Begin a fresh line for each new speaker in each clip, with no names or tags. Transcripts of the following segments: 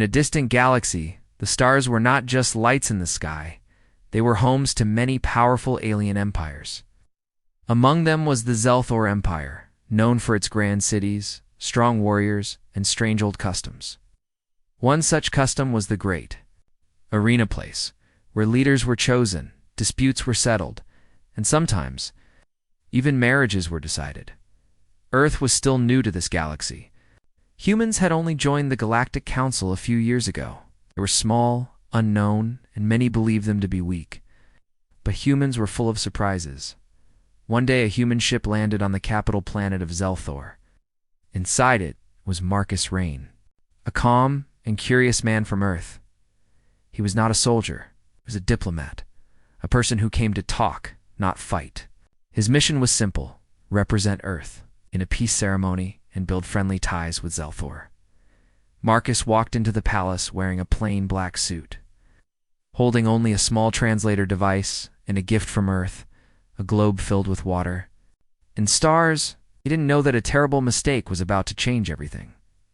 In a distant galaxy, the stars were not just lights in the sky. They were homes to many powerful alien empires. Among them was the Zelthor Empire, known for its grand cities, strong warriors, and strange old customs. One such custom was the Great Arena Place, where leaders were chosen, disputes were settled, and sometimes even marriages were decided. Earth was still new to this galaxy. Humans had only joined the Galactic Council a few years ago. They were small, unknown, and many believed them to be weak. But humans were full of surprises. One day a human ship landed on the capital planet of Zelthor. Inside it was Marcus Rain, a calm and curious man from Earth. He was not a soldier, he was a diplomat, a person who came to talk, not fight. His mission was simple: represent Earth in a peace ceremony and build friendly ties with Zelthor. Marcus walked into the palace wearing a plain black suit, holding only a small translator device and a gift from Earth, a globe filled with water and stars. He didn't know that a terrible mistake was about to change everything.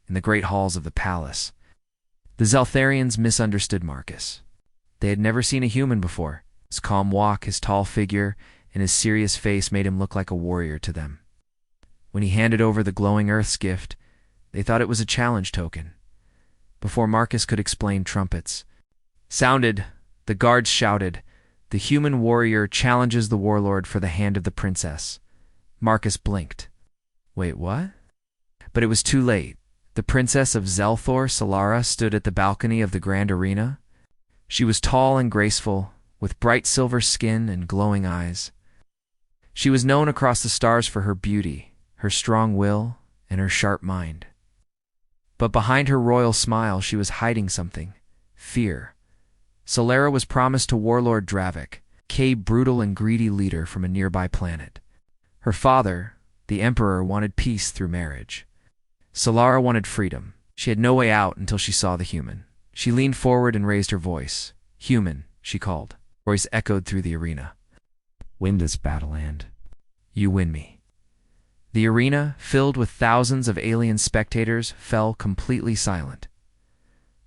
In the great halls of the palace, the Zeltharians misunderstood Marcus. They had never seen a human before. His calm walk, his tall figure, and his serious face made him look like a warrior to them. When he handed over the glowing Earth's gift, they thought it was a challenge token. Before Marcus could explain, trumpets sounded. The guards shouted, "The human warrior challenges the warlord for the hand of the princess." Marcus blinked. Wait, what? But it was too late. The princess of Zelthor, Solara, stood at the balcony of the grand arena. She was tall and graceful, with bright silver skin and glowing eyes. She was known across the stars for her beauty, her strong will, and her sharp mind. But behind her royal smile, she was hiding something: fear. Solara was promised to Warlord Dravik, a brutal and greedy leader from a nearby planet. Her father, the Emperor, wanted peace through marriage. Solara wanted freedom. She had no way out until she saw the human. She leaned forward and raised her voice. "Human," she called. Voice echoed through the arena. "Win this battle and you win me." The arena, filled with thousands of alien spectators, fell completely silent.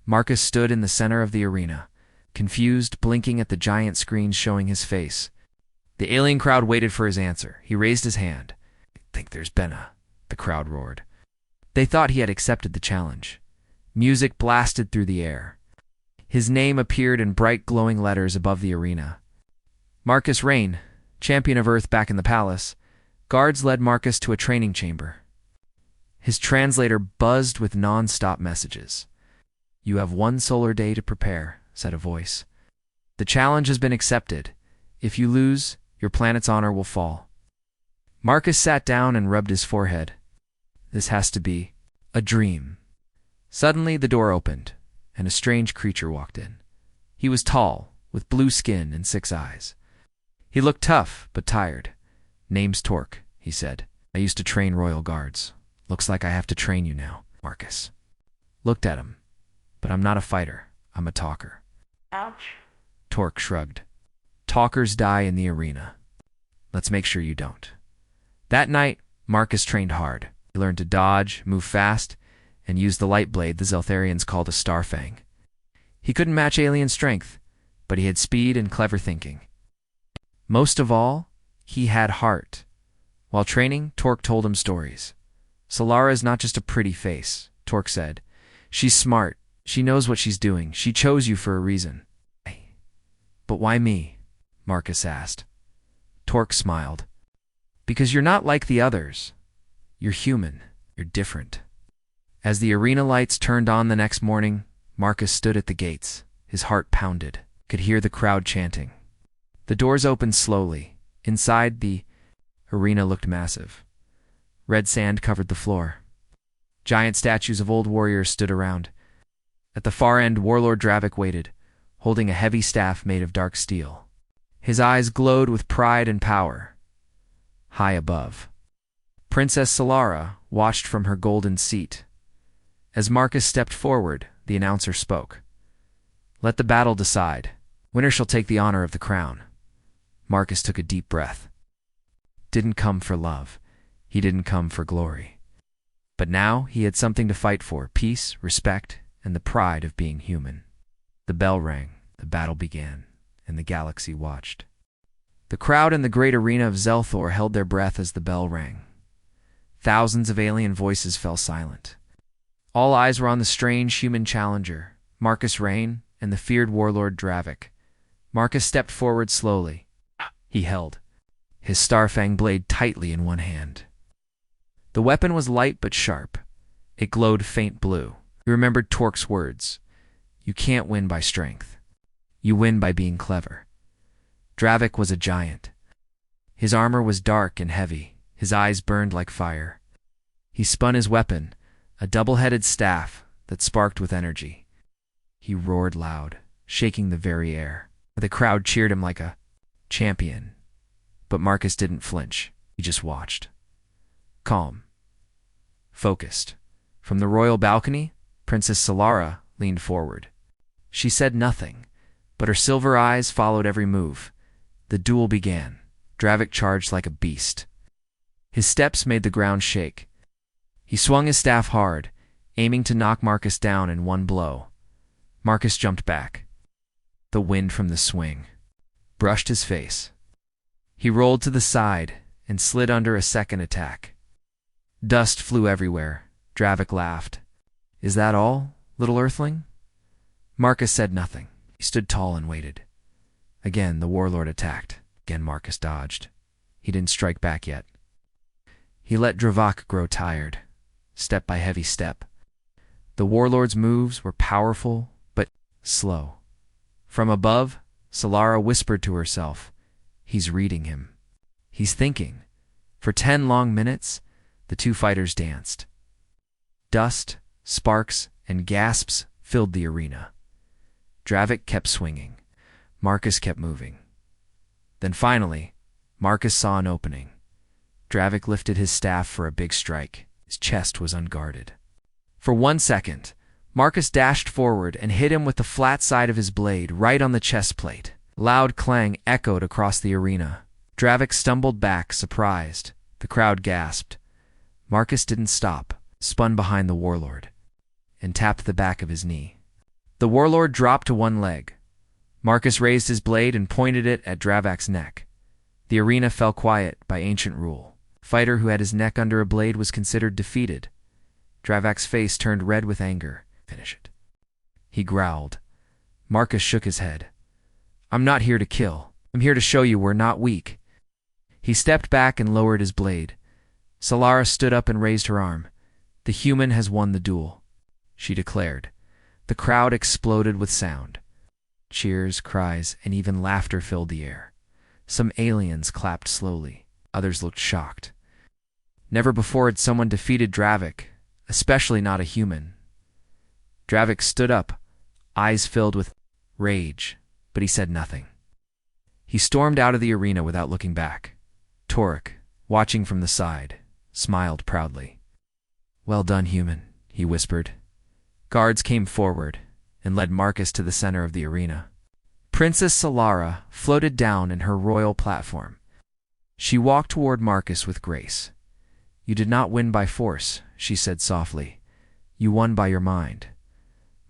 Marcus stood in the center of the arena, confused, blinking at the giant screens showing his face. The alien crowd waited for his answer. He raised his hand. "I think there's been the crowd roared. They thought he had accepted the challenge. Music blasted through the air. His name appeared in bright glowing letters above the arena. Marcus Rain, champion of Earth, back in the palace. Guards led Marcus to a training chamber. His translator buzzed with non-stop messages. "You have 1 solar day to prepare," said a voice. "The challenge has been accepted. If you lose, your planet's honor will fall." Marcus sat down and rubbed his forehead. This has to be a dream. Suddenly the door opened, and a strange creature walked in. He was tall, with blue skin and 6 eyes. He looked tough, but tired. "Name's Torque," he said. "I used to train royal guards. Looks like I have to train you now." Marcus looked at him. "But I'm not a fighter. I'm a talker."
Ouch.
Torque shrugged. "Talkers die in the arena. Let's make sure you don't." That night, Marcus trained hard. He learned to dodge, move fast, and use the light blade the Zeltharians called a starfang. He couldn't match alien strength, but he had speed and clever thinking. Most of all, he had heart. While training, Torque told him stories. "Solara is not just a pretty face," Torque said. "She's smart. She knows what she's doing. She chose you for a reason." "But why me?" Marcus asked. Torque smiled. "Because you're not like the others. You're human. You're different." As the arena lights turned on the next morning, Marcus stood at the gates. His heart pounded. Could hear the crowd chanting. The doors opened slowly. Inside, the arena looked massive. Red sand covered the floor. Giant statues of old warriors stood around. At the far end, Warlord Dravik waited, holding a heavy staff made of dark steel. His eyes glowed with pride and power. High above, Princess Solara watched from her golden seat. As Marcus stepped forward, the announcer spoke. "Let the battle decide. Winner shall take the honor of the crown." Marcus took a deep breath. Didn't come for love. He didn't come for glory. But now he had something to fight for: peace, respect, and the pride of being human. The bell rang, the battle began, and the galaxy watched. The crowd in the great arena of Zelthor held their breath as the bell rang. Thousands of alien voices fell silent. All eyes were on the strange human challenger, Marcus Rain, and the feared warlord Dravik. Marcus stepped forward slowly. He held his Starfang blade tightly in one hand. The weapon was light but sharp. It glowed faint blue. He remembered Torque's words. You can't win by strength. You win by being clever. Dravik was a giant. His armor was dark and heavy. His eyes burned like fire. He spun his weapon, a double-headed staff that sparked with energy. He roared loud, shaking the very air. The crowd cheered him like a champion. But Marcus didn't flinch. He just watched. Calm. Focused. From the royal balcony, Princess Solara leaned forward. She said nothing, but her silver eyes followed every move. The duel began. Dravik charged like a beast. His steps made the ground shake. He swung his staff hard, aiming to knock Marcus down in one blow. Marcus jumped back. The wind from the swing brushed his face. He rolled to the side and slid under a second attack. Dust flew everywhere. Dravik laughed. Is that all, little earthling? Marcus said nothing. He stood tall and waited. Again, the warlord attacked. Again, Marcus dodged. He didn't strike back yet. He let Dravik grow tired, step by heavy step. The warlord's moves were powerful, but slow. From above, Solara whispered to herself, he's reading him. He's thinking. For 10 long minutes, the two fighters danced. Dust, sparks, and gasps filled the arena. Dravik kept swinging. Marcus kept moving. Then finally, Marcus saw an opening. Dravik lifted his staff for a big strike. His chest was unguarded. For 1 second, Marcus dashed forward and hit him with the flat side of his blade right on the chest plate. Loud clang echoed across the arena. Dravik stumbled back, surprised. The crowd gasped. Marcus didn't stop, spun behind the warlord, and tapped the back of his knee. The warlord dropped to one leg. Marcus raised his blade and pointed it at Dravik's neck. The arena fell quiet by ancient rule. A fighter who had his neck under a blade was considered defeated. Dravik's face turned red with anger. Finish it. He growled. Marcus shook his head. I'm not here to kill. I'm here to show you we're not weak. He stepped back and lowered his blade. Solara stood up and raised her arm. The human has won the duel, she declared. The crowd exploded with sound. Cheers, cries, and even laughter filled the air. Some aliens clapped slowly. Others looked shocked. Never before had someone defeated Dravik, especially not a human. Dravik stood up, eyes filled with rage, but he said nothing. He stormed out of the arena without looking back. Torque, watching from the side, smiled proudly. Well done, human, he whispered. Guards came forward and led Marcus to the center of the arena. Princess Solara floated down in her royal platform. She walked toward Marcus with grace. You did not win by force, she said softly. You won by your mind.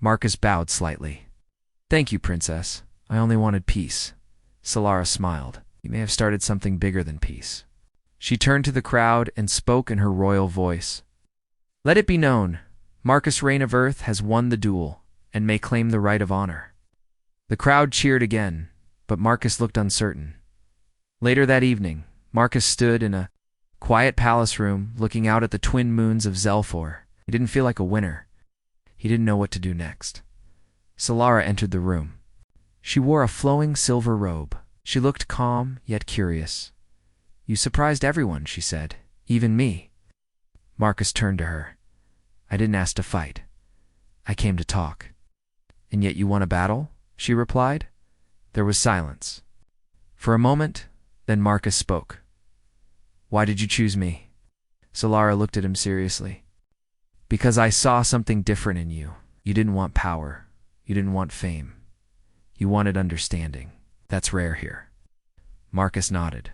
Marcus bowed slightly. Thank you, Princess. I only wanted peace. Solara smiled. You may have started something bigger than peace. She turned to the crowd and spoke in her royal voice. Let it be known, Marcus Reign of Earth has won the duel and may claim the right of honor. The crowd cheered again, but Marcus looked uncertain. Later that evening, Marcus stood in a quiet palace room looking out at the twin moons of Zelthor. He didn't feel like a winner. He didn't know what to do next. Solara entered the room. She wore a flowing silver robe. She looked calm, yet curious. You surprised everyone, she said. Even me. Marcus turned to her. I didn't ask to fight. I came to talk. And yet you won a battle? She replied. There was silence. For a moment, then Marcus spoke. Why did you choose me? Solara looked at him seriously. Because I saw something different in you. You didn't want power. You didn't want fame. You wanted understanding. That's rare here. Marcus nodded.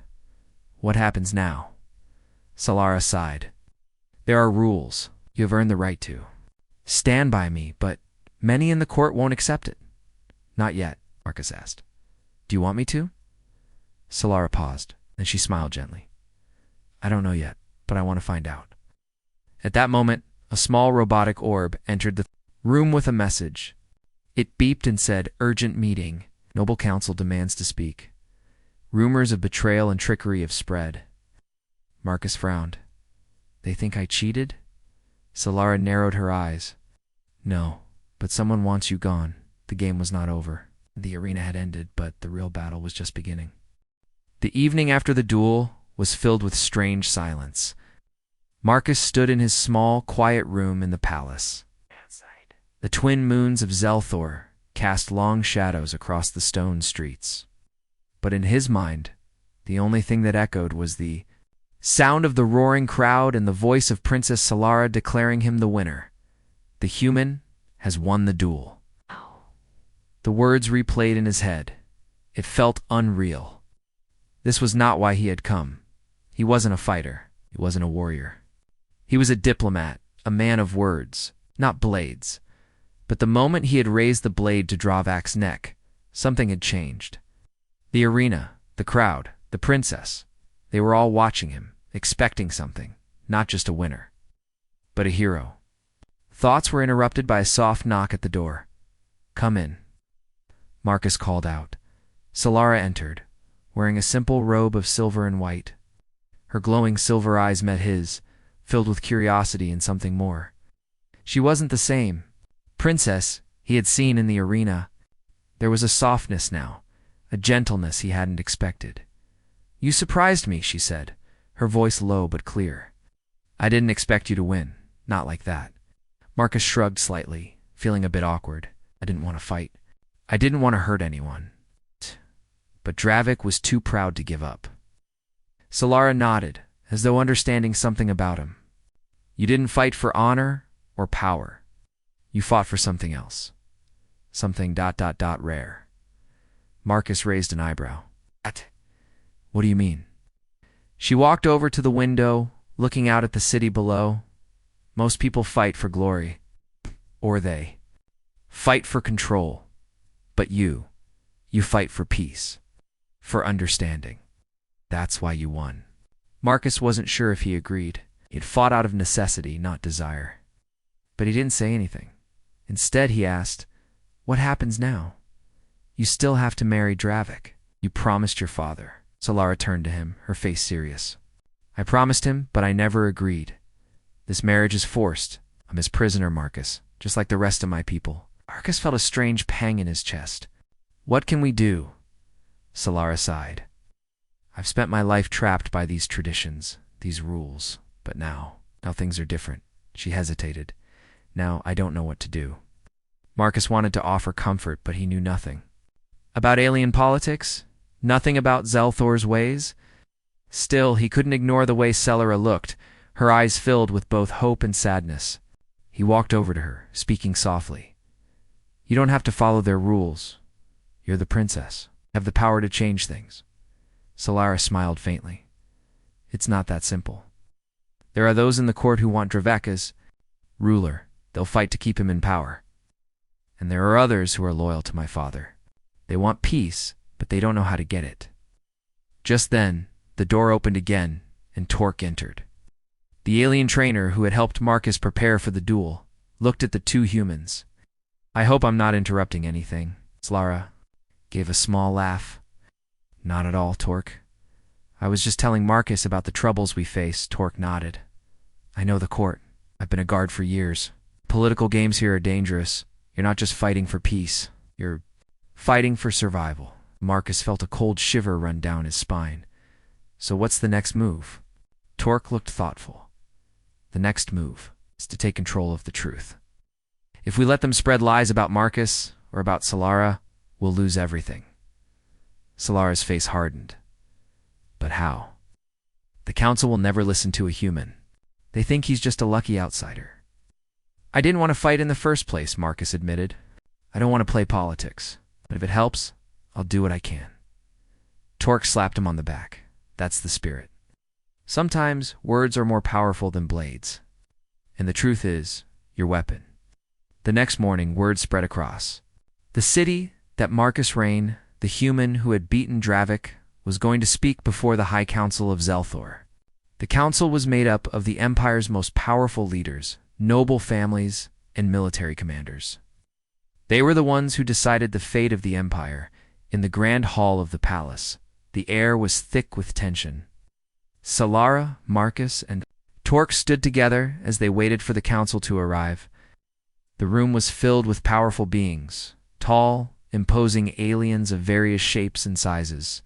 What happens now? Solara sighed. There are rules. You have earned the right to. Stand by me, but Many in the court won't accept it. Not yet, Marcus asked. Do you want me to? Solara paused, then she smiled gently. I don't know yet, but I want to find out. At that moment, a small robotic orb entered the room with a message. It beeped and said, Urgent meeting. Noble Council demands to speak. Rumors of betrayal and trickery have spread. Marcus frowned. They think I cheated? Solara narrowed her eyes. No, but someone wants you gone. The game was not over. The arena had ended, but the real battle was just beginning. The evening after the duel was filled with strange silence. Marcus stood in his small, quiet room in the palace. The twin moons of Zelthor cast long shadows across the stone streets. But in his mind, the only thing that echoed was the sound of the roaring crowd and the voice of Princess Solara declaring him the winner. The human has won the duel. The words replayed in his head. It felt unreal. This was not why he had come. He wasn't a fighter. He wasn't a warrior. He was a diplomat, a man of words, not blades. But the moment he had raised the blade to Dravak's neck, something had changed. The arena, the crowd, the princess, they were all watching him, expecting something, not just a winner, but a hero. Thoughts were interrupted by a soft knock at the door. Come in. Marcus called out. Solara entered, wearing a simple robe of silver and white. Her glowing silver eyes met his, filled with curiosity and something more. She wasn't the same princess he had seen in the arena. There was a softness now, a gentleness he hadn't expected. You surprised me, she said, her voice low but clear. I didn't expect you to win, not like that. Marcus shrugged slightly, feeling a bit awkward. I didn't want to fight. I didn't want to hurt anyone. But Dravak was too proud to give up. Solara nodded, as though understanding something about him. You didn't fight for honor or power. You fought for something else. Something ... rare. Marcus raised an eyebrow. What do you mean? She walked over to the window, looking out at the city below. Most people fight for glory. Or they fight for control. But you fight for peace. For understanding. That's why you won. Marcus wasn't sure if he agreed. He had fought out of necessity, not desire. But he didn't say anything. Instead, he asked, What happens now? You still have to marry Dravak. You promised your father. Solara turned to him, her face serious. I promised him, but I never agreed. This marriage is forced. I'm his prisoner, Marcus, just like the rest of my people. Marcus felt a strange pang in his chest. What can we do? Solara sighed. I've spent my life trapped by these traditions, these rules, but now things are different. She hesitated. Now I don't know what to do. Marcus wanted to offer comfort, but he knew nothing. About alien politics? Nothing about Zelthor's ways? Still, he couldn't ignore the way Solara looked, her eyes filled with both hope and sadness. He walked over to her, speaking softly. You don't have to follow their rules. You're the princess. You have the power to change things. Solara smiled faintly. It's not that simple. There are those in the court who want Dravak as ruler. They'll fight to keep him in power. And there are others who are loyal to my father. They want peace, but they don't know how to get it. Just then, the door opened again, and Torque entered. The alien trainer who had helped Marcus prepare for the duel looked at the two humans. I hope I'm not interrupting anything. Solara gave a small laugh. Not at all, Torque. I was just telling Marcus about the troubles we face. Torque nodded. I know the court. I've been a guard for years. Political games here are dangerous. You're not just fighting for peace. You're fighting for survival. Marcus felt a cold shiver run down his spine. So what's the next move? Torque looked thoughtful. The next move is to take control of the truth. If we let them spread lies about Marcus or about Solara, we'll lose everything. Solara's face hardened. But how? The council will never listen to a human. They think he's just a lucky outsider. I didn't want to fight in the first place, Marcus admitted. I don't want to play politics. But if it helps, I'll do what I can. Torque slapped him on the back. That's the spirit. Sometimes words are more powerful than blades. And the truth is, your weapon. The next morning, word spread across the city that Marcus Rain, the human who had beaten Dravik, was going to speak before the High Council of Zelthor. The council was made up of the Empire's most powerful leaders, noble families, and military commanders. They were the ones who decided the fate of the Empire. In the grand hall of the palace, the air was thick with tension. Solara, Marcus, and Torque stood together as they waited for the council to arrive. The room was filled with powerful beings, tall, imposing aliens of various shapes and sizes.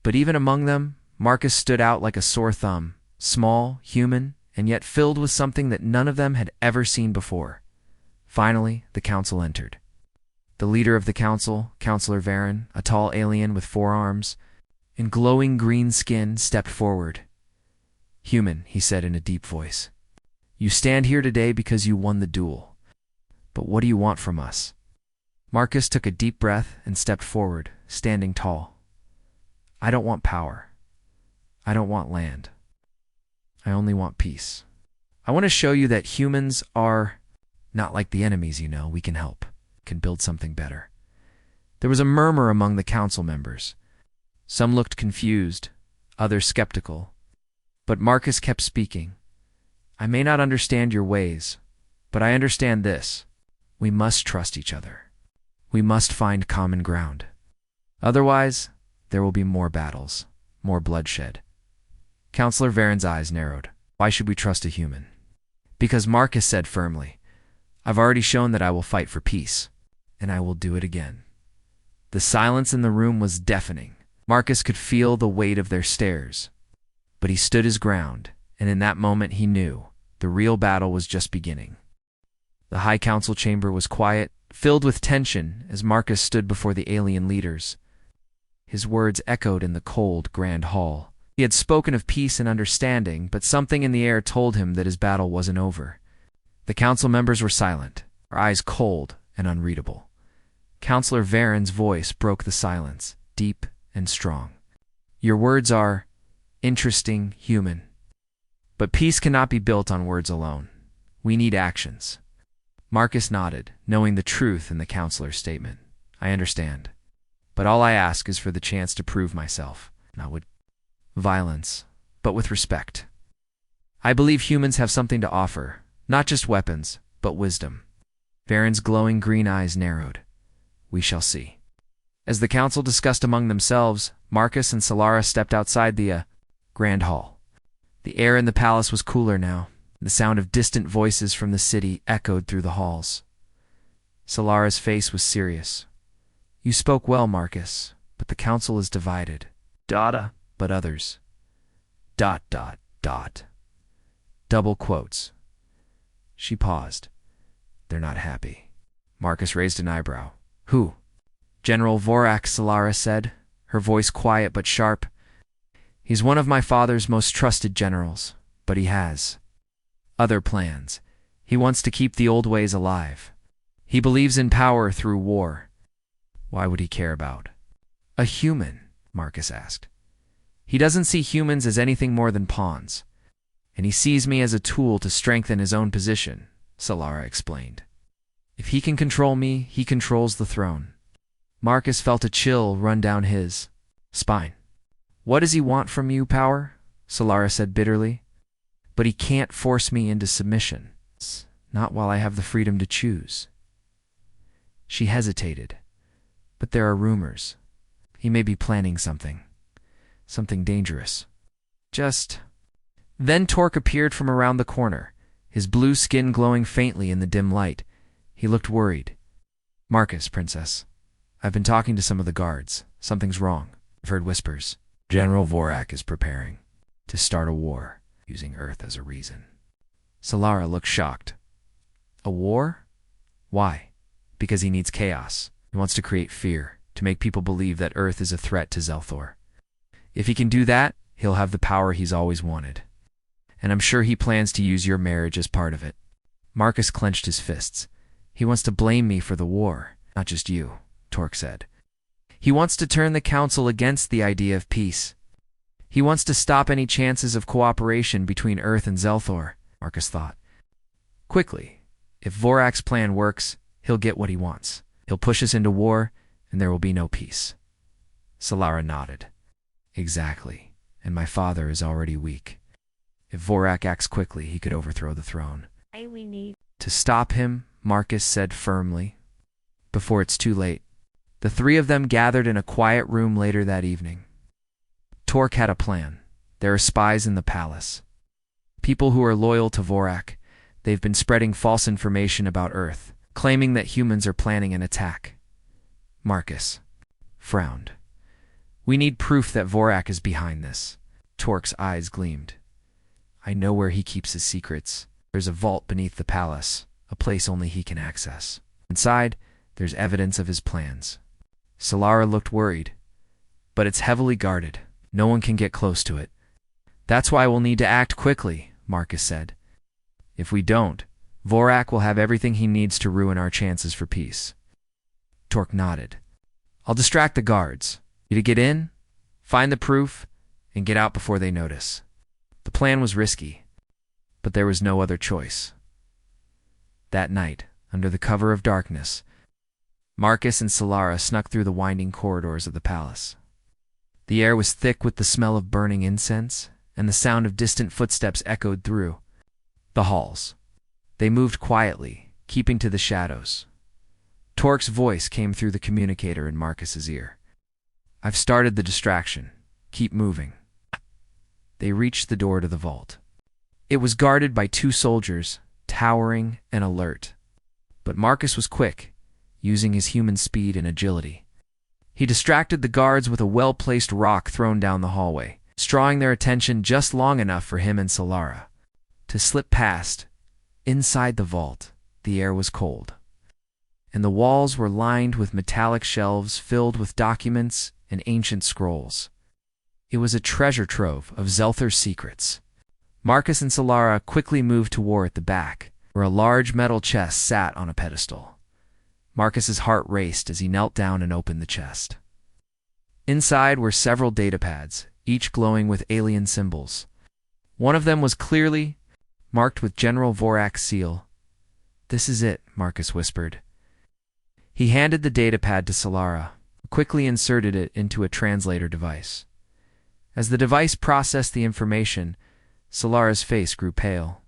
But even among them, Marcus stood out like a sore thumb, small, human, and yet filled with something that none of them had ever seen before. Finally, the council entered. The leader of the council, Councillor Varen, a tall alien with 4 arms and glowing green skin, stepped forward. "Human," he said in a deep voice, "you stand here today because you won the duel. But what do you want from us?" Marcus took a deep breath and stepped forward, standing tall. "I don't want power. I don't want land. I only want peace. I want to show you that humans are not like the enemies, we can help, can build something better." There was a murmur among the council members. Some looked confused, others skeptical. But Marcus kept speaking. "I may not understand your ways, but I understand this. We must trust each other. We must find common ground. Otherwise, there will be more battles, more bloodshed." Councillor Varen's eyes narrowed. "Why should we trust a human?" "Because," Marcus said firmly, "I've already shown that I will fight for peace, and I will do it again." The silence in the room was deafening. Marcus could feel the weight of their stares. But he stood his ground, and in that moment he knew the real battle was just beginning. The High Council chamber was quiet, filled with tension as Marcus stood before the alien leaders. His words echoed in the cold, grand hall. He had spoken of peace and understanding, but something in the air told him that his battle wasn't over. The council members were silent, their eyes cold and unreadable. Councillor Varen's voice broke the silence, deep and strong. "Your words are interesting, human. But peace cannot be built on words alone. We need actions." Marcus nodded, knowing the truth in the councillor's statement. "I understand. But all I ask is for the chance to prove myself, not with violence, but with respect. I believe humans have something to offer, not just weapons, but wisdom." Varen's glowing green eyes narrowed. "We shall see." As the council discussed among themselves, Marcus and Solara stepped outside the grand hall. The air in the palace was cooler now. The sound of distant voices from the city echoed through the halls. Solara's face was serious. "You spoke well, Marcus, but the council is divided. But others. ... Double quotes." She paused. "They're not happy." Marcus raised an eyebrow. "Who?" "General Vorak," Solara said, her voice quiet but sharp. "He's one of my father's most trusted generals, but he has other plans. He wants to keep the old ways alive. He believes in power through war." "Why would he care about a human?" Marcus asked. "He doesn't see humans as anything more than pawns, and he sees me as a tool to strengthen his own position," Solara explained. "If he can control me, he controls the throne." Marcus felt a chill run down his spine. "What does he want from you, power?" Solara said bitterly. "But he can't force me into submission. Not while I have the freedom to choose." She hesitated. "But there are rumors. He may be planning something dangerous. Just..." Then Torque appeared from around the corner, his blue skin glowing faintly in the dim light. He looked worried. "Marcus, Princess, I've been talking to some of the guards. Something's wrong. I've heard whispers. General Vorak is preparing to start a war, using Earth as a reason." Solara looked shocked. "A war? Why?" "Because he needs chaos. He wants to create fear, to make people believe that Earth is a threat to Zelthor. If he can do that, he'll have the power he's always wanted. And I'm sure he plans to use your marriage as part of it." Marcus clenched his fists. "He wants to blame me for the war, not just you," Torque said. "He wants to turn the council against the idea of peace. He wants to stop any chances of cooperation between Earth and Zelthor," Marcus thought. Quickly, If Vorak's plan works, he'll get what he wants. He'll push us into war, and there will be no peace. Solara nodded. Exactly, and my father is already weak. If Vorak acts quickly, he could overthrow the throne.
We need
To stop him, Marcus said firmly, before it's too late. The three of them gathered in a quiet room later that evening. Torque had a plan. There are spies in the palace. People who are loyal to Vorak. They've been spreading false information about Earth, claiming that humans are planning an attack. Marcus frowned. We need proof that Vorak is behind this. Torque's eyes gleamed. I know where he keeps his secrets. There's a vault beneath the palace, a place only he can access. Inside, there's evidence of his plans. Solara looked worried, but it's heavily guarded. No one can get close to it. That's why we'll need to act quickly, Marcus said. If we don't, Vorak will have everything he needs to ruin our chances for peace. Torque nodded. I'll distract the guards. You to get in, find the proof, and get out before they notice. The plan was risky, but there was no other choice. That night, under the cover of darkness, Marcus and Solara snuck through the winding corridors of the palace. The air was thick with the smell of burning incense, and the sound of distant footsteps echoed through the halls. They moved quietly, keeping to the shadows. Torque's voice came through the communicator in Marcus's ear. I've started the distraction. Keep moving. They reached the door to the vault. It was guarded by 2 soldiers, towering and alert. But Marcus was quick, using his human speed and agility. He distracted the guards with a well-placed rock thrown down the hallway, drawing their attention just long enough for him and Solara to slip past. Inside the vault, the air was cold, and the walls were lined with metallic shelves filled with documents and ancient scrolls. It was a treasure trove of Zelther's secrets. Marcus and Solara quickly moved to war at the back, where a large metal chest sat on a pedestal. Marcus's heart raced as he knelt down and opened the chest. Inside were several datapads, each glowing with alien symbols. One of them was clearly marked with General Vorak's seal. This is it, Marcus whispered. He handed the datapad to Solara, who quickly inserted it into a translator device. As the device processed the information, Solara's face grew pale.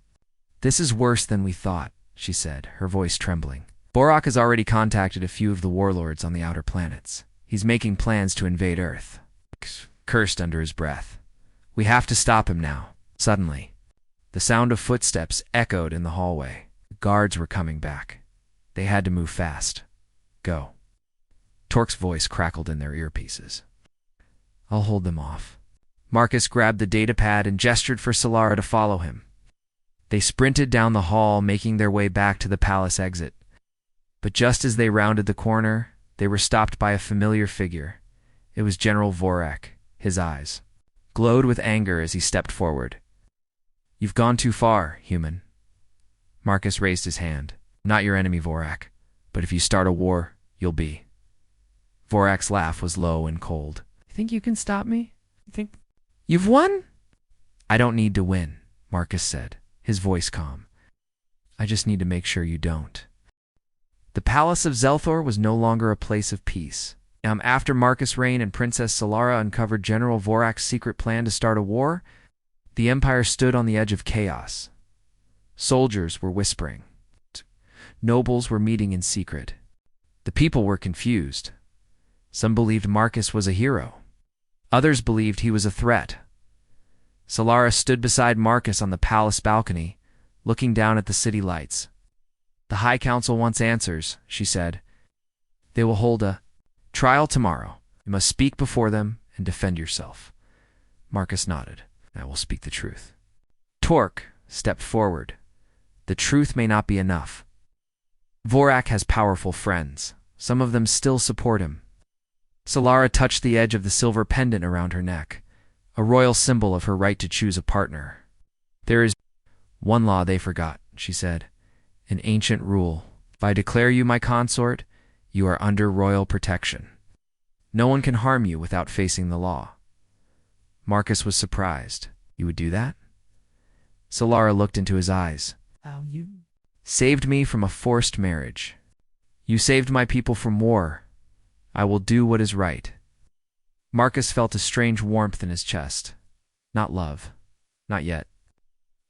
This is worse than we thought, she said, her voice trembling. Vorak has already contacted a few of the warlords on the outer planets. He's making plans to invade Earth. Cursed under his breath. We have to stop him now. Suddenly, the sound of footsteps echoed in the hallway. The guards were coming back. They had to move fast. Go. Torque's voice crackled in their earpieces. I'll hold them off. Marcus grabbed the datapad and gestured for Solara to follow him. They sprinted down the hall, making their way back to the palace exit. But just as they rounded the corner, they were stopped by a familiar figure. It was General Vorak. His eyes glowed with anger as he stepped forward. You've gone too far, human. Marcus raised his hand. Not your enemy, Vorak, but if you start a war, you'll be. Vorak's laugh was low and cold. You think you can stop me? You think you've won? I don't need to win, Marcus said, his voice calm. I just need to make sure you don't. The palace of Zelthor was no longer a place of peace. After Marcus' reign and Princess Solara uncovered General Vorak's secret plan to start a war, the Empire stood on the edge of chaos. Soldiers were whispering. Nobles were meeting in secret. The people were confused. Some believed Marcus was a hero. Others believed he was a threat. Solara stood beside Marcus on the palace balcony, looking down at the city lights. The High Council wants answers, she said. They will hold a trial tomorrow. You must speak before them and defend yourself. Marcus nodded. I will speak the truth. Torque stepped forward. The truth may not be enough. Vorak has powerful friends. Some of them still support him. Solara touched the edge of the silver pendant around her neck, a royal symbol of her right to choose a partner. There is one law they forgot, she said, an ancient rule. If I declare you my consort, you are under royal protection. No one can harm you without facing the law. Marcus was surprised. You would do that? Solara looked into his eyes. saved me from a forced marriage. You saved my people from war. I will do what is right. Marcus felt a strange warmth in his chest. Not love, not yet,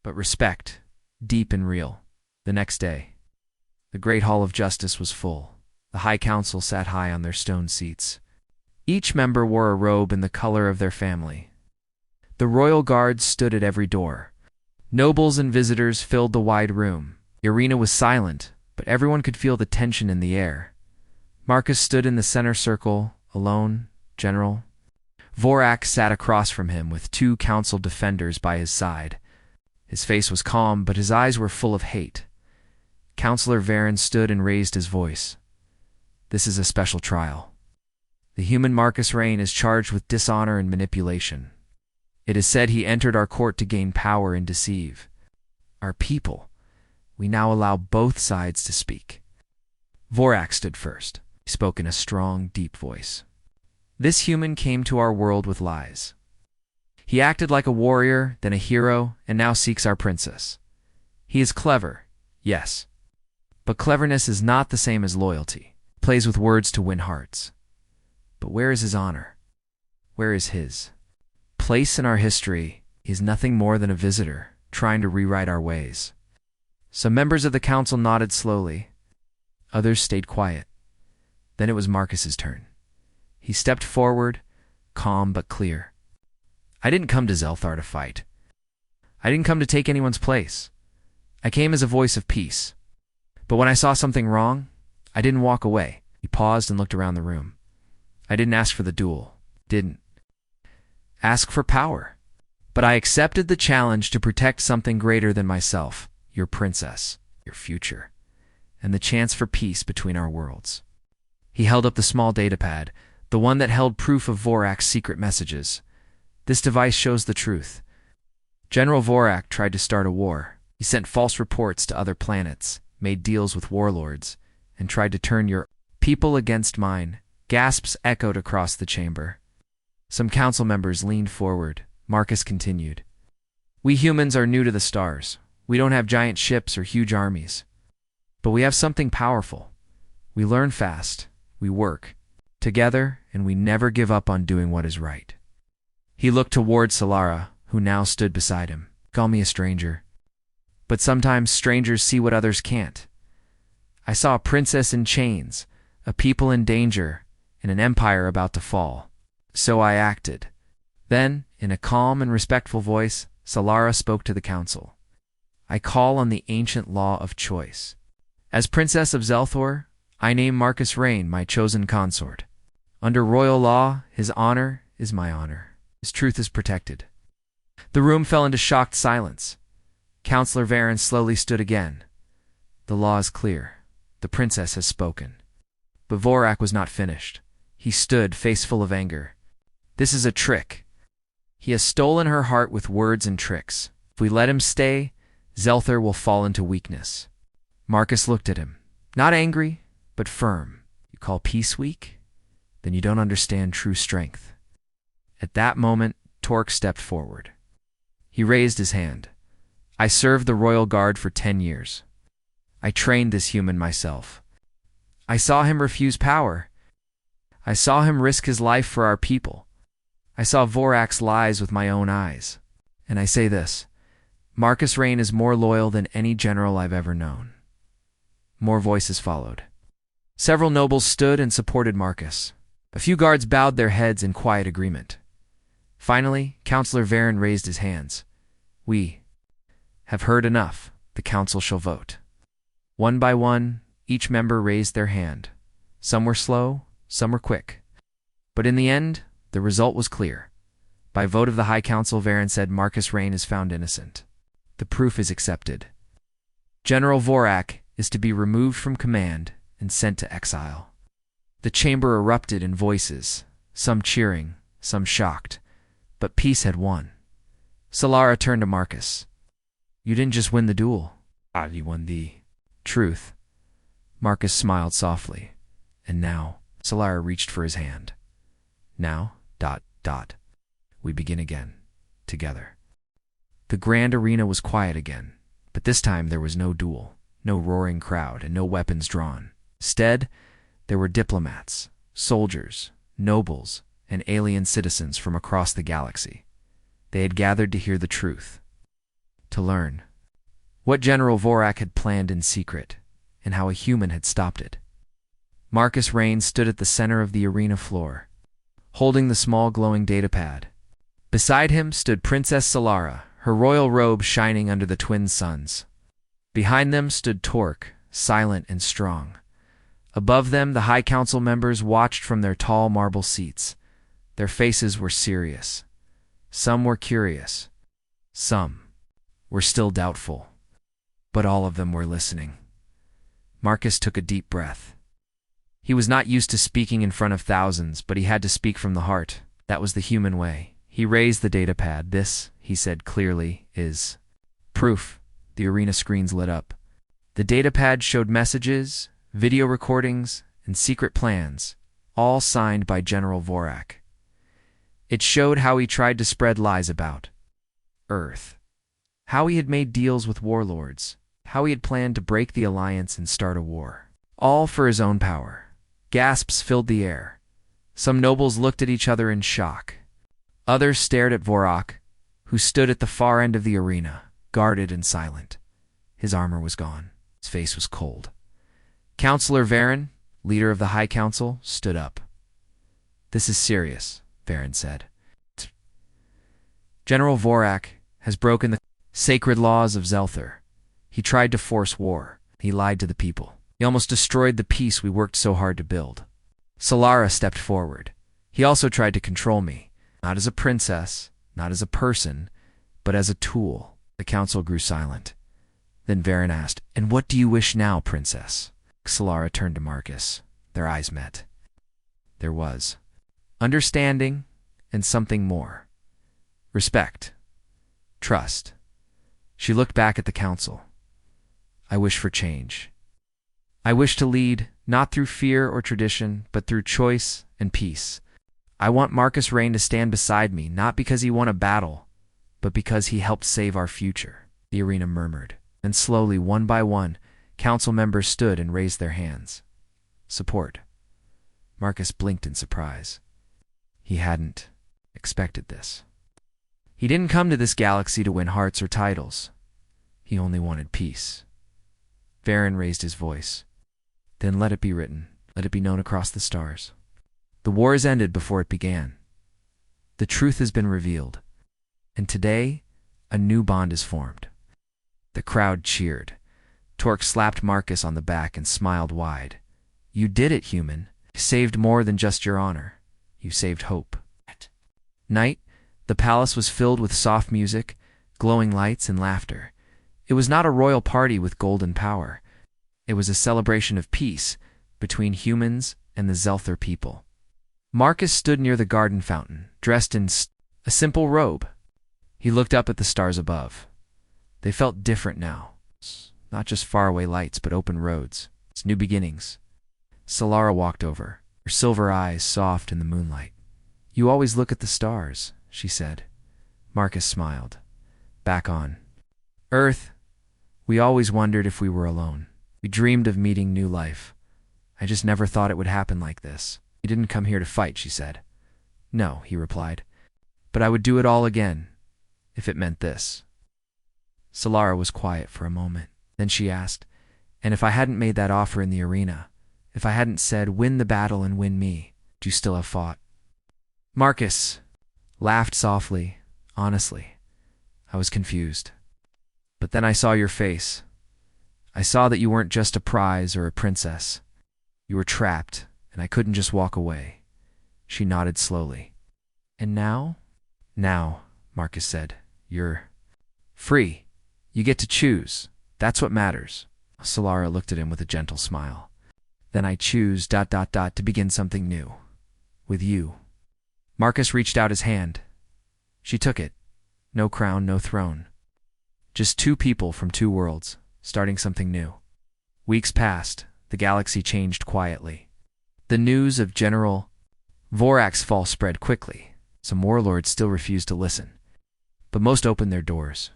but respect, deep and real. The next day, the great hall of justice was full. The High Council sat high on their stone seats. Each member wore a robe in the color of their family. The royal guards stood at every door. Nobles and visitors filled the wide room. The arena was silent, but everyone could feel the tension in the air. Marcus stood in the center circle, alone, General. Vorak sat across from him with 2 council defenders by his side. His face was calm, but his eyes were full of hate. Councillor Varen stood and raised his voice. This is a special trial. The human Marcus Rain is charged with dishonor and manipulation. It is said he entered our court to gain power and deceive our people. We now allow both sides to speak. Vorak stood first. He spoke in a strong, deep voice. This human came to our world with lies. He acted like a warrior, then a hero, and now seeks our princess. He is clever, yes. But cleverness is not the same as loyalty. He plays with words to win hearts. But where is his honor? Where is his place in our history? He is nothing more than a visitor, trying to rewrite our ways. Some members of the council nodded slowly. Others stayed quiet. Then it was Marcus's turn. He stepped forward, calm but clear. I didn't come to Zelthar to fight. I didn't come to take anyone's place. I came as a voice of peace. But when I saw something wrong, I didn't walk away. He paused and looked around the room. I didn't ask for the duel. Didn't ask for power. But I accepted the challenge to protect something greater than myself, your princess, your future, and the chance for peace between our worlds. He held up the small datapad, the one that held proof of Vorak's secret messages. This device shows the truth. General Vorak tried to start a war. He sent false reports to other planets, made deals with warlords, and tried to turn your people against mine. Gasps echoed across the chamber. Some council members leaned forward. Marcus continued. We humans are new to the stars. We don't have giant ships or huge armies. But we have something powerful. We learn fast. We work together, and we never give up on doing what is right. He looked toward Solara, who now stood beside him. Call me a stranger. But sometimes strangers see what others can't. I saw a princess in chains, a people in danger, and an empire about to fall. So I acted. Then, in a calm and respectful voice, Solara spoke to the council. I call on the ancient law of choice. As Princess of Zelthor, I name Marcus Rain my chosen consort. Under royal law, his honor is my honor. His truth is protected. The room fell into shocked silence. Councillor Varen slowly stood again. The law is clear. The princess has spoken. But Vorak was not finished. He stood, face full of anger. This is a trick. He has stolen her heart with words and tricks. If we let him stay, Zelthor will fall into weakness. Marcus looked at him. Not angry, but firm. You call peace weak? Then you don't understand true strength. At that moment, Torque stepped forward. He raised his hand. I served the Royal Guard for 10 years. I trained this human myself. I saw him refuse power. I saw him risk his life for our people. I saw Vorak's lies with my own eyes. And I say this, Marcus Rain is more loyal than any general I've ever known. More voices followed. Several nobles stood and supported Marcus. A few guards bowed their heads in quiet agreement. Finally, Councillor Varen raised his hands. We have heard enough. The council shall vote. One by one, each member raised their hand. Some were slow, some were quick. But in the end, the result was clear. By vote of the High Council, Varen said Marcus Rain is found innocent. The proof is accepted. General Vorak is to be removed from command and sent to exile. The chamber erupted in voices, some cheering, some shocked. But peace had won. Solara turned to Marcus. You didn't just win the duel. You won the truth. Marcus smiled softly. And now, Solara reached for his hand. Now, ... we begin again, together. The grand arena was quiet again, but this time there was no duel, no roaring crowd, and no weapons drawn. Instead, there were diplomats, soldiers, nobles, and alien citizens from across the galaxy. They had gathered to hear the truth, to learn what General Vorak had planned in secret, and how a human had stopped it. Marcus Rain stood at the center of the arena floor, holding the small glowing datapad. Beside him stood Princess Solara, her royal robe shining under the twin suns. Behind them stood Torque, silent and strong. Above them, the High Council members watched from their tall marble seats. Their faces were serious. Some were curious. Some were still doubtful. But all of them were listening. Marcus took a deep breath. He was not used to speaking in front of thousands, but he had to speak from the heart. That was the human way. He raised the datapad. This, he said clearly, is proof. The arena screens lit up. The datapad showed messages, video recordings, and secret plans, all signed by General Vorak. It showed how he tried to spread lies about Earth, how he had made deals with warlords, how he had planned to break the alliance and start a war, all for his own power. Gasps filled the air. Some nobles looked at each other in shock. Others stared at Vorak, who stood at the far end of the arena, guarded and silent. His armor was gone. His face was cold. Councillor Varen, leader of the High Council, stood up. "This is serious," Varen said. "General Vorak has broken the sacred laws of Zelther. He tried to force war. He lied to the people. He almost destroyed the peace we worked so hard to build." Solara stepped forward. "He also tried to control me, not as a princess, not as a person, but as a tool." The council grew silent. Then Varen asked, "And what do you wish now, princess?" Solara turned to Marcus. Their eyes met. There was understanding and something more. Respect. Trust. She looked back at the council. "I wish for change. I wish to lead, not through fear or tradition, but through choice and peace. I want Marcus Rain to stand beside me, not because he won a battle, but because he helped save our future." The arena murmured. And slowly, one by one, council members stood and raised their hands. Support. Marcus blinked in surprise. He hadn't expected this. He didn't come to this galaxy to win hearts or titles. He only wanted peace. Varen raised his voice. "Then let it be written. Let it be known across the stars. The war is ended before it began. The truth has been revealed. And today, a new bond is formed." The crowd cheered. Torque slapped Marcus on the back and smiled wide. "You did it, human. You saved more than just your honor. You saved hope." Night, the palace was filled with soft music, glowing lights, and laughter. It was not a royal party with golden power. It was a celebration of peace between humans and the Zelther people. Marcus stood near the garden fountain, dressed in a simple robe. He looked up at the stars above. They felt different now. Not just faraway lights, but open roads. It's new beginnings. Solara walked over, her silver eyes soft in the moonlight. "You always look at the stars," she said. Marcus smiled. "Back on Earth, we always wondered if we were alone. We dreamed of meeting new life. I just never thought it would happen like this." "You didn't come here to fight," she said. "No," he replied. "But I would do it all again, if it meant this." Solara was quiet for a moment. Then she asked, "And if I hadn't made that offer in the arena, if I hadn't said, 'Win the battle and win me,' would you still have fought?" Marcus laughed softly, honestly. "I was confused. But then I saw your face. I saw that you weren't just a prize or a princess. You were trapped, and I couldn't just walk away." She nodded slowly. "And now?" "Now," Marcus said, "you're free. You get to choose. That's what matters." Solara looked at him with a gentle smile. "Then I choose ... to begin something new. With you." Marcus reached out his hand. She took it. No crown, no throne. Just two people from two worlds, starting something new. Weeks passed. The galaxy changed quietly. The news of General Vorak's fall spread quickly. Some warlords still refused to listen, but most opened their doors.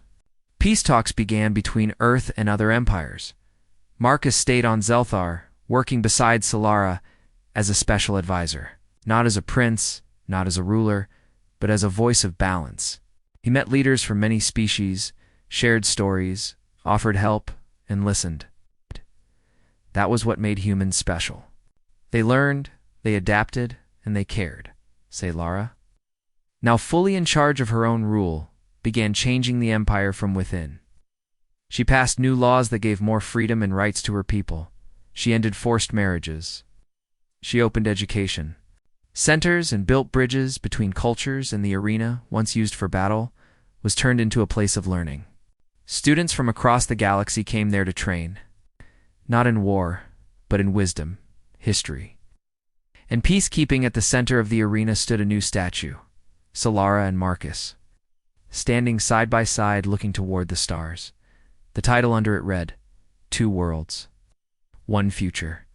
Peace talks began between Earth and other empires. Marcus stayed on Zelthar, working beside Solara as a special advisor, not as a prince, not as a ruler, but as a voice of balance. He met leaders from many species, shared stories, offered help, and listened. That was what made humans special. They learned, they adapted, and they cared, say Lara. Now fully in charge of her own rule, began changing the empire from within. She passed new laws that gave more freedom and rights to her people. She ended forced marriages. She opened education centers and built bridges between cultures, and the arena, once used for battle, was turned into a place of learning. Students from across the galaxy came there to train, not in war, but in wisdom, history, and peacekeeping. At the center of the arena stood a new statue, Solara and Marcus, standing side by side looking toward the stars. The title under it read, "Two Worlds, One Future."